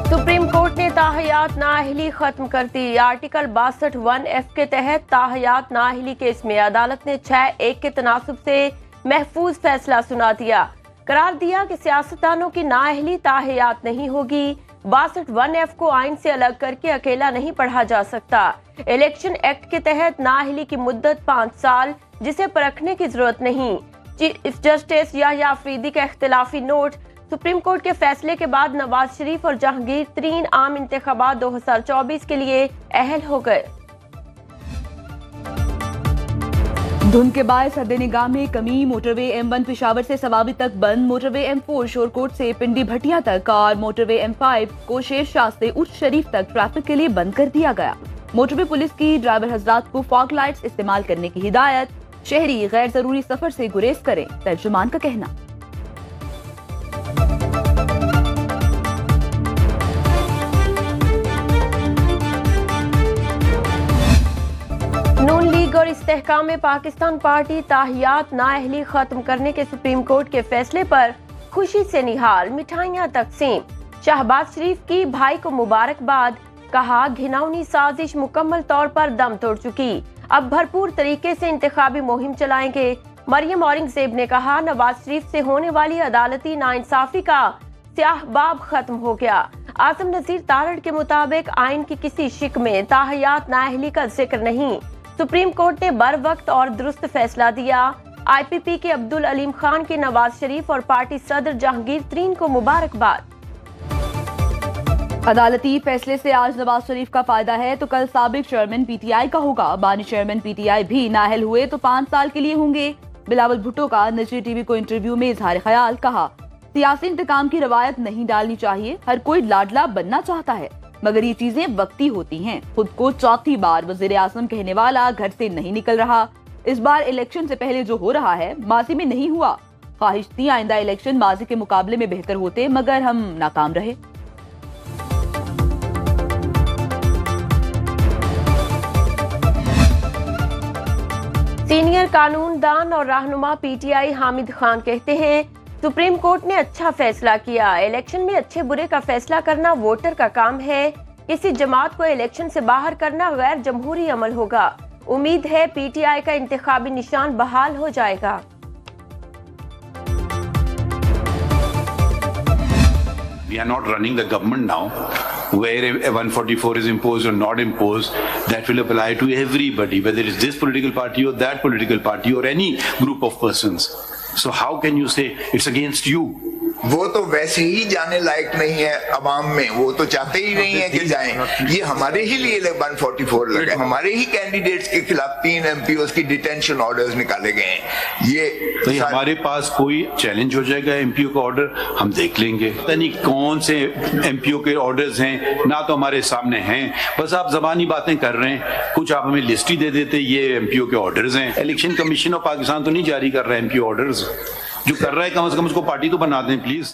Supreme court ने ताहयात नाअहली खत्म कर दी। आर्टिकल 62(1)(f) के तहत ताहयात नाअहली केस में अदालत ने 6-1 के तनासुब से महफूज फैसला सुना दिया। करार दिया कि सियासतदानों की नाअहली ताहयात नहीं होगी। 62(1)(f) को आइन से अलग करके अकेला नहीं पढ़ा जा सकता। इलेक्शन एक्ट के तहत नाअहली की मुद्दत 5 साल, जिसे परखने की जरूरत नहीं। चीफ जस्टिस याह्या अफरीदी का इख्तिलाफी नोट। सुप्रीम कोर्ट के फैसले के बाद नवाज शरीफ और जहांगीर तरीन आम इंतखाबात 2024 के लिए अहल हो गए। धुंध के बायस हद निगाह में कमी। मोटरवे M1 पेशावर से सवाबी तक बंद। मोटरवे M4 शोरकोट से पिंडी भटिया तक और मोटरवे M5 को शेरशाह से उर्स शरीफ तक ट्रैफिक के लिए बंद कर दिया गया। मोटरवे पुलिस की ड्राइवर हजरात को फॉग लाइट्स इस्तेमाल करने की हिदायत। शहरी गैर जरूरी सफर से गुरेज करें, तर्जुमान का कहना। नून लीग और इस्तेहकाम पाकिस्तान पार्टी ताहियात नाअहली खत्म करने के सुप्रीम कोर्ट के फैसले पर खुशी से निहाल। मिठाइयां तकसीम। शहबाज शरीफ की भाई को मुबारकबाद। कहा, घिनौनी साजिश मुकम्मल तौर पर दम तोड़ चुकी, अब भरपूर तरीके से इंतखाबी मुहिम चलाएंगे। मरियम औरंगजेब ने कहा, नवाज शरीफ से होने वाली अदालती नाइंसाफी का स्याह बाब खत्म हो गया। आजम नजीर तारड़ के मुताबिक आइन की किसी शिक में ताहयात नाअहली का जिक्र नहीं। सुप्रीम कोर्ट ने बर वक्त और दुरुस्त फैसला दिया। IPP के अब्दुल अलीम खान की नवाज शरीफ और पार्टी सदर जहांगीर तरीन को मुबारकबाद। अदालती फैसले से आज नवाज शरीफ का फायदा है तो कल साबिक चेयरमैन PTI का होगा। बानी चेयरमैन PTI भी नाअहल हुए तो 5 साल के लिए होंगे। बिलावल भुट्टो का निजी टीवी को इंटरव्यू में इजहार ख्याल। कहा, सियासी इंतकाम की रवायत नहीं डालनी चाहिए। हर कोई लाडला बनना चाहता है, मगर ये चीजें वक्ती होती हैं। खुद को चौथी बार वजीर आजम कहने वाला घर से नहीं निकल रहा। इस बार इलेक्शन से पहले जो हो रहा है माजी में नहीं हुआ। ख्वाहिश थी आइंदा इलेक्शन माजी के मुकाबले में बेहतर होते, मगर हम नाकाम रहे। सीनियर कानूनदान और रहनुमा PTI हामिद खान कहते हैं, सुप्रीम कोर्ट ने अच्छा फैसला किया। इलेक्शन में अच्छे बुरे का फैसला करना वोटर का काम है। किसी जमात को इलेक्शन से बाहर करना गैर जमहूरी अमल होगा। उम्मीद है PTI का इंतखाबी निशान बहाल हो जाएगा। We are not running the government now, where 144 is imposed or not imposed. That will apply to everybody, whether it's this political party or that political party or any group of persons. So how can you say it's against you? वो तो वैसे ही जाने लायक नहीं है अवाम में, वो तो चाहते ही नहीं है कि जाएं। ये हमारे ही लिए 144 लगे, हमारे ही कैंडिडेट्स के खिलाफ 3 MPOs की डिटेंशन ऑर्डर्स निकाले गए हैं। ये तो हमारे पास कोई चैलेंज हो जाएगा MPO का ऑर्डर, हम देख लेंगे। पता नहीं कौन से MPO के ऑर्डर्स हैं, ना तो हमारे सामने हैं। बस आप जबानी बातें कर रहे हैं। कुछ आप हमें लिस्ट ही दे देते, ये MPO के ऑर्डर्स हैं। इलेक्शन कमीशन ऑफ पाकिस्तान तो नहीं जारी कर रहा है MPO ऑर्डर्स। जो कर रहा है कम से कम उसको पार्टी तो बना दें प्लीज।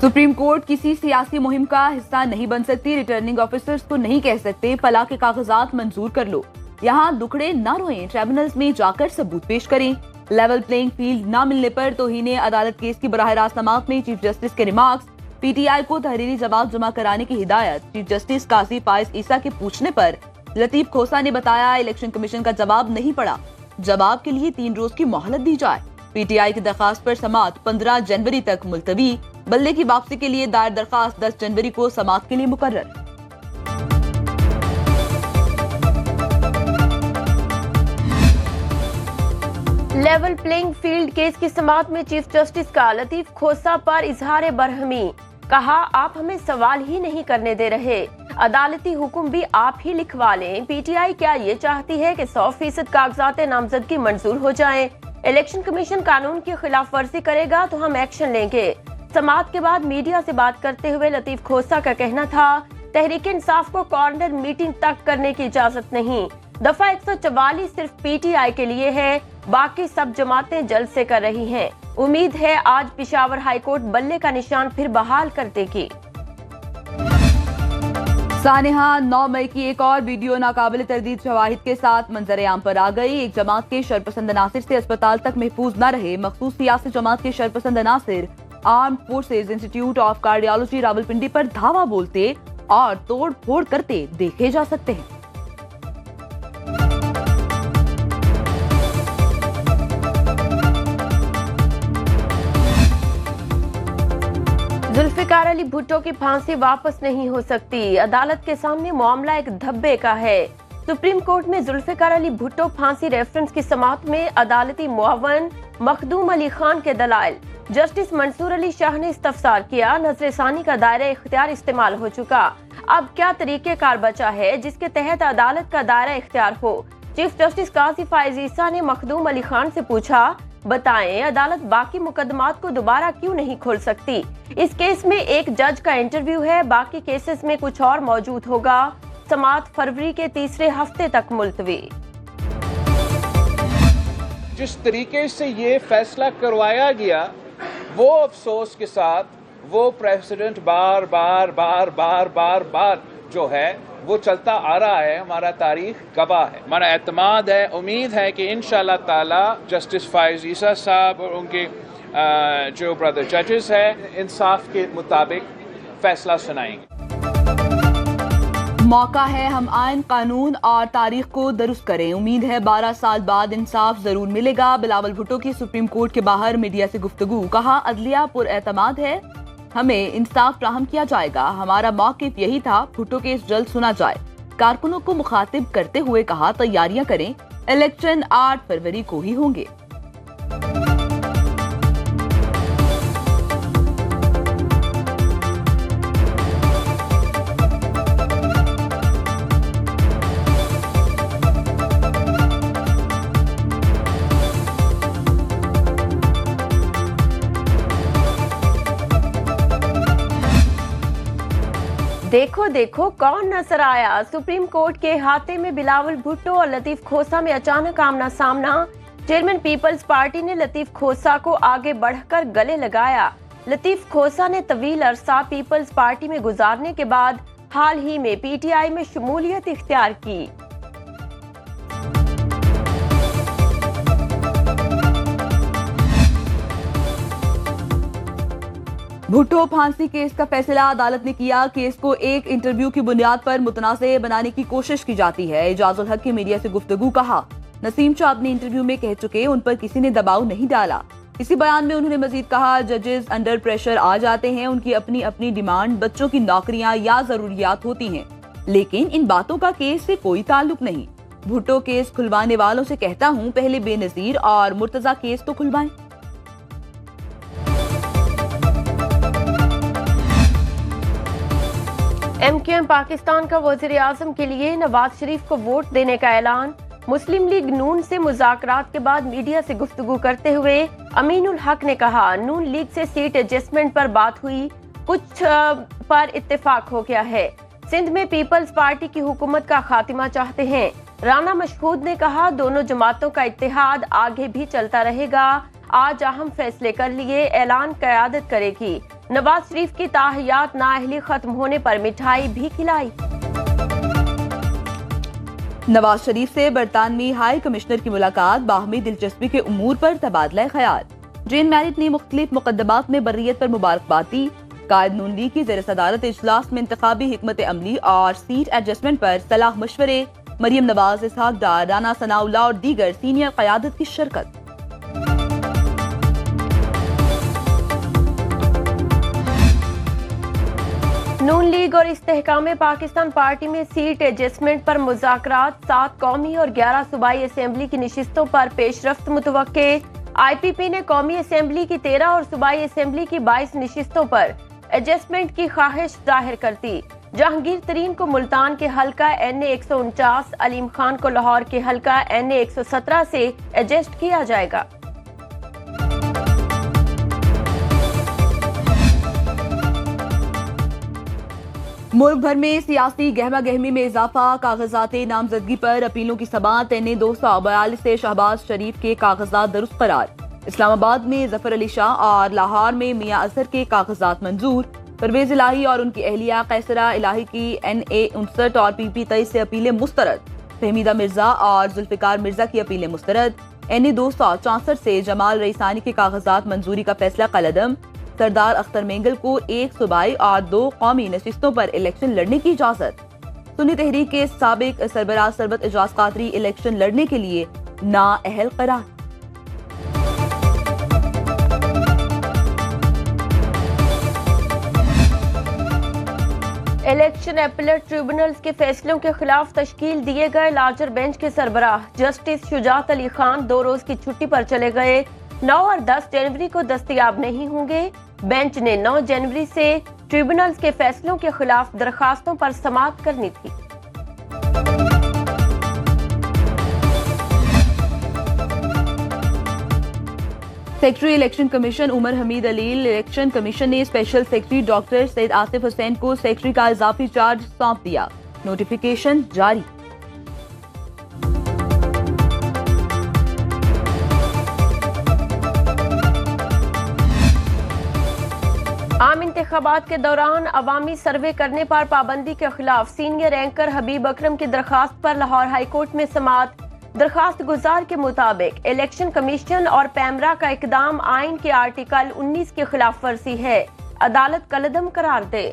सुप्रीम कोर्ट किसी सियासी मुहिम का हिस्सा नहीं बन सकती। रिटर्निंग ऑफिसर्स को नहीं कह सकते फलाह के कागजात मंजूर कर लो। यहाँ दुखड़े ना रोएं, ट्रिब्यूनल्स में जाकर सबूत पेश करें। लेवल प्लेइंग फील्ड ना मिलने पर तौहीन अदालत केस की बराह रास्त समाअत में चीफ जस्टिस के रिमार्क्स। PTI को तहरीरी जवाब जमा कराने की हिदायत। चीफ जस्टिस काजी फाइज ईसा के पूछने पर लतीफ खोसा ने बताया, इलेक्शन कमीशन का जवाब नहीं पड़ा, जवाब के लिए 3 रोज की मोहलत दी जाए। PTI की दरखास्त पर समाअत 15 जनवरी तक मुलतवी। बल्ले की वापसी के लिए दायर दरखास्त 10 जनवरी को समाअत के लिए मुकर्रर। लेवल प्लेइंग फील्ड केस की समाअत में चीफ जस्टिस का लतीफ खोसा पर इजहार बरहमी। कहा, आप हमें सवाल ही नहीं करने दे रहे, अदालती हुक्म भी आप ही लिखवा लें। PTI क्या ये चाहती है कि 100% कागजात नामजदगी मंजूर हो जाएं? इलेक्शन कमीशन कानून की खिलाफ वर्जी करेगा तो हम एक्शन लेंगे। समाअत के बाद मीडिया से बात करते हुए लतीफ खोसा का कहना था, तहरीक इंसाफ को कॉर्नर मीटिंग तक करने की इजाजत नहीं। दफा 144 सिर्फ PTI के लिए है, बाकी सब जमातें जल्द से कर रही हैं। उम्मीद है आज पेशावर हाई कोर्ट बल्ले का निशान फिर बहाल कर देगी। सानेहा 9 मई की एक और वीडियो नाकाबिल तरदीद शवाहिद के साथ मंजर आम पर आ गई। एक जमात के शरपसंद अनासिर से अस्पताल तक महफूज न रहे। मखसूस सियासी जमात के शरपसंद अनासिर armed forces institute of cardiology Rawalpindi पर धावा बोलते और तोड़ फोड़ करते देखे जा सकते हैं। जुल्फिकार अली भुट्टो की फांसी वापस नहीं हो सकती। अदालत के सामने मामला एक धब्बे का है। सुप्रीम कोर्ट में जुल्फिकार अली भुट्टो फांसी रेफरेंस की समाअत में अदालती मुअव्वन मखदूम अली खान के दलाइल। जस्टिस मंसूर अली शाह ने इस्तफसार किया। नजरसानी का दायरा इख्तियार इस्तेमाल हो चुका। अब क्या तरीकेकार बचा है जिसके तहत अदालत का दायरा इख्तियार हो? चीफ जस्टिस काजी फाइज ईसा ने मखदूम अली खान से पूछा, बताएं अदालत बाकी मुकदमात को दोबारा क्यों नहीं खोल सकती? इस केस में एक जज का इंटरव्यू है, बाकी केसेस में कुछ और मौजूद होगा। समाअत फरवरी के तीसरे हफ्ते तक मुलतवी। जिस तरीके से ये फैसला करवाया गया वो अफसोस के साथ वो प्रेसिडेंट बार बार जो है वो चलता आ रहा है। हमारा तारीख गवाह है, हमारा एतमाद है, उम्मीद है कि इंशाअल्लाह ताला जस्टिस फाइज ईसा साहब और उनके जो ब्रदर जजेस हैं इंसाफ के मुताबिक फैसला सुनाएंगे। मौका है हम आइन, कानून और तारीख को दुरुस्त करें। उम्मीद है 12 साल बाद इंसाफ जरूर मिलेगा। बिलावल भुट्टो की सुप्रीम कोर्ट के बाहर मीडिया से गुफ्तगू। कहा, अदलिया पुरएतमाद है, हमें इंसाफ फ्राहम किया जाएगा। हमारा मौक़िफ़ यही था, भुट्टो केस जल्द सुना जाए। कारकुनों को मुखातिब करते हुए कहा, तैयारियां करें, इलेक्शन 8 फरवरी को ही होंगे। देखो देखो कौन नजर आया। सुप्रीम कोर्ट के हाथे में बिलावल भुट्टो और लतीफ खोसा में अचानक आमना सामना। चेयरमैन पीपल्स पार्टी ने लतीफ खोसा को आगे बढ़कर गले लगाया। लतीफ खोसा ने तवील अरसा पीपल्स पार्टी में गुजारने के बाद हाल ही में पीटीआई में शमूलियत इख्तियार की। भुट्टो फांसी केस का फैसला अदालत ने किया। केस को एक इंटरव्यू की बुनियाद पर मुतनाज़ बनाने की कोशिश की जाती है। एजाजुल हक की मीडिया से गुफ्तगू। कहा, नसीम शाह अपने इंटरव्यू में कह चुके, उन पर किसी ने दबाव नहीं डाला। इसी बयान में उन्होंने मजीद कहा, जजेस अंडर प्रेशर आ जाते हैं, उनकी अपनी अपनी डिमांड, बच्चों की नौकरियां या जरूरियात होती हैं, लेकिन इन बातों का केस से कोई ताल्लुक नहीं। भुट्टो केस खुलवाने वालों से कहता हूं, पहले बेनजीर और मुर्तजा केस तो खुलवाएं। MQM पाकिस्तान का वज़ीर आज़म के लिए नवाज शरीफ को वोट देने का ऐलान। मुस्लिम लीग नून से मुज़ाकरात के बाद मीडिया से गुफ्तगू करते हुए अमीनुल हक ने कहा, नून लीग से सीट एडजस्टमेंट पर बात हुई, कुछ पर इत्तेफाक हो गया है। सिंध में पीपल्स पार्टी की हुकूमत का खात्मा चाहते हैं। राना मशहूद ने कहा, दोनों जमातों का इत्तेहाद आगे भी चलता रहेगा। आज अहम फैसले कर लिए, ऐलान क़यादत करेगी। नवाज शरीफ की ताहियात नाअहली खत्म होने पर मिठाई भी खिलाई। नवाज शरीफ से बरतानवी हाई कमिश्नर की मुलाकात। बाहमी दिलचस्पी के उमूर पर तबादला ख्याल। जेन मैरिट ने मुख्तलिफ मुकदमात में बर्रियत पर मुबारकबाद दी। कायद नून लीग की ज़ेर सदारत इजलास में इंतखाबी हिकमत अमली और सीट एडजस्टमेंट पर सलाह मशवरे। मरियम नवाज, इसहाक डार, राना सनाउल्लाह और दीगर सीनियर क़यादत की शिरकत। नून लीग और इस्तेहकाम पाकिस्तान पार्टी में सीट एडजस्टमेंट पर मुज़ाकरात। 7 कौमी और 11 सूबाई असेंबली की नशिस्तों पर पेशरफ्त मुतवक्के। IPP ने कौमी असेंबली की 13 और सूबाई असेंबली की 22 नशिस्तों पर एडजस्टमेंट की ख्वाहिश जाहिर करती। जहांगीर तरीन को मुल्तान के हल्का NA 149, अलीम खान को लाहौर के हल्का NA 117 से एडजस्ट किया जाएगा। मुल्क भर में सियासी गहमा गहमी में इजाफा। कागजात नामजदगी पर अपीलों की समाअत। NA 242 से शहबाज शरीफ के कागजात दुरुस्त करार। इस्लामाबाद में जफर अली शाह और लाहौर में मियां अजहर के कागजात मंजूर। परवेज इलाही और उनकी अहलिया कैसरा इलाही की NA 59 और PP 23 से अपीलें मुस्तरद। फहमीदा मिर्जा और जुल्फिकार मिर्जा की अपीलें मुस्तरद। NA 264 से जमाल रईसानी के कागजात मंजूरी का फैसला कलअदम। سردار اختر مینگل کو 1 صوبائی اور 2 قومی نشستوں پر الیکشن لڑنے کی اجازت۔ سنی تحریک کے سابق سربراہ ثروت اعجاز قادری الیکشن لڑنے کے لیے نااہل قرار۔ الیکشن اپیلیٹ ٹریبونلز کے فیصلوں کے خلاف تشکیل دیے گئے لارجر بینچ کے سربراہ جسٹس شجاعت علی خان 2 روز کی چھٹی پر چلے گئے۔ 9 اور 10 جنوری کو دستیاب نہیں ہوں گے۔ بینچ نے 9 جنوری سے ٹریبونلز کے فیصلوں کے خلاف درخواستوں پر سماعت کرنی تھی۔ سیکرٹری الیکشن کمیشن عمر حمید علیل الیکشن کمیشن نے اسپیشل سیکرٹری ڈاکٹر سید آصف حسین کو سیکرٹری کا اضافی چارج سونپ دیا۔ نوٹیفیکیشن جاری۔ عام انتخابات کے دوران عوامی سروے کرنے پر پابندی کے خلاف سینئر اینکر حبیب اکرم کی درخواست پر لاہور ہائی کورٹ میں سماعت۔ درخواست گزار کے مطابق الیکشن کمیشن اور پیمرا کا اقدام آئین کے آرٹیکل 19 کی خلاف ورزی ہے۔ عدالت کالعدم قرار دے۔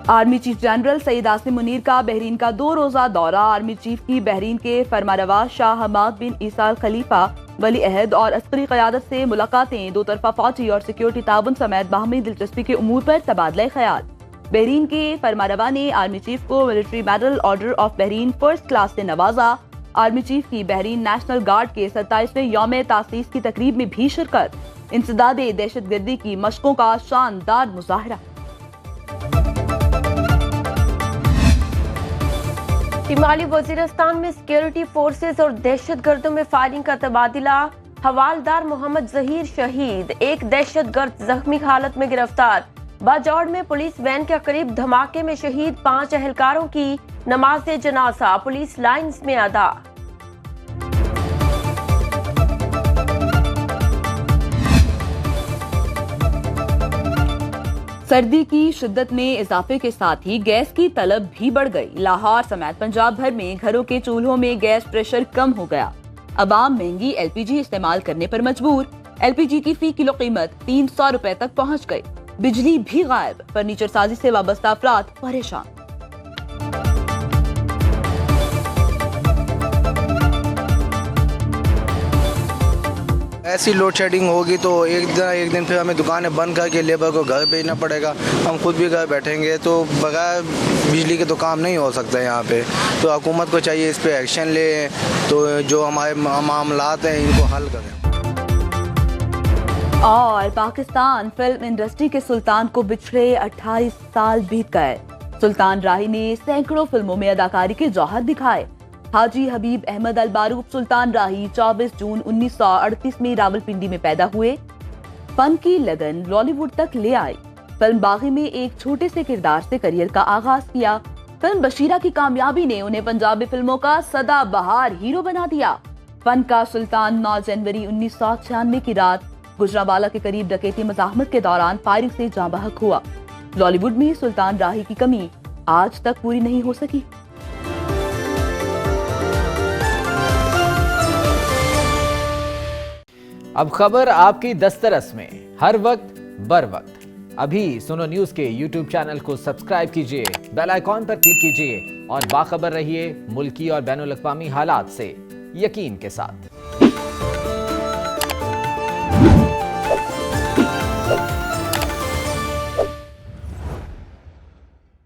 آرمی چیف جنرل سعید عاصم منیر کا بحرین کا 2 روزہ دورہ۔ آرمی چیف کی بحرین کے فرمانروا شاہ حماد بن عیسیٰ خلیفہ ولی عہد اور عسکری قیادت سے ملاقاتیں، 2 طرفہ فوجی اور سیکیورٹی تعاون سمیت باہمی دلچسپی کے امور پر تبادلہ خیال۔ بحرین کے فرمانروا نے آرمی چیف کو military medal order of Bahrain first class سے نوازا۔ آرمی چیف کی بحرین نیشنل گارڈ کے 27ویں یوم تاسیس کی تقریب میں بھی شرکت۔ انسداد دہشت گردی کی مشقوں کا شاندار مظاہرہ۔ شمالی وزیرستان میں سیکیورٹی فورسز اور دہشت گردوں میں فائرنگ کا تبادلہ۔ حوالدار محمد ظہیر شہید، 1 دہشت گرد زخمی حالت میں گرفتار۔ باجوڑ میں پولیس وین کے قریب دھماکے میں شہید 5 اہلکاروں کی نماز جنازہ پولیس لائنز میں ادا۔ سردی کی شدت میں اضافے کے ساتھ ہی گیس کی طلب بھی بڑھ گئی۔ لاہور سمیت پنجاب بھر میں گھروں کے چولہوں میں گیس پریشر کم ہو گیا۔ عوام مہنگی ایل پی جی استعمال کرنے پر مجبور۔ ایل پی جی کی فی کلو قیمت 300 روپے تک پہنچ گئی۔ بجلی بھی غائب، فرنیچر سازی سے وابستہ افراد پریشان۔ ایسی لوڈ شیڈنگ ہوگی تو ایک دن پھر ہمیں دکانیں بند کر کے لیبر کو گھر بھیجنا پڑے گا۔ ہم خود بھی گھر بیٹھیں گے تو بغیر بجلی کے تو کام نہیں ہو سکتا ہے یہاں پہ۔ تو حکومت کو چاہیے اس پہ ایکشن لے، تو جو ہمارے معاملات ہیں ان کو حل کریں۔ اور پاکستان فلم انڈسٹری کے سلطان کو بچھڑے 28 سال بیت گئے۔ سلطان راہی نے سینکڑوں فلموں میں اداکاری کے جوہر دکھائے۔ حاجی حبیب احمد الباروق سلطان راہی 24 جون 1938 میں راولپنڈی میں پیدا ہوئے۔ فن کی لگن بالی ووڈ تک لے آئی۔ فلم باغی میں ایک چھوٹے سے کردار سے کریئر کا آغاز کیا۔ فلم بشیرہ کی کامیابی نے انہیں پنجابی فلموں کا سدا بہار ہیرو بنا دیا۔ فن کا سلطان 9 جنوری 1996 کی رات گجرانوالہ کے قریب ڈکیتی مزاحمت کے دوران فائرنگ سے جاں بحق ہوا۔ بالی ووڈ میں سلطان راہی کی کمی آج تک پوری نہیں ہو سکی۔ اب خبر آپ کی دسترس میں، ہر وقت بر وقت۔ ابھی سنو نیوز کے یوٹیوب چینل کو سبسکرائب کیجئے، بیل آئیکن پر کلک کیجئے اور باخبر رہیے ملکی اور بین الاقوامی حالات سے یقین کے ساتھ۔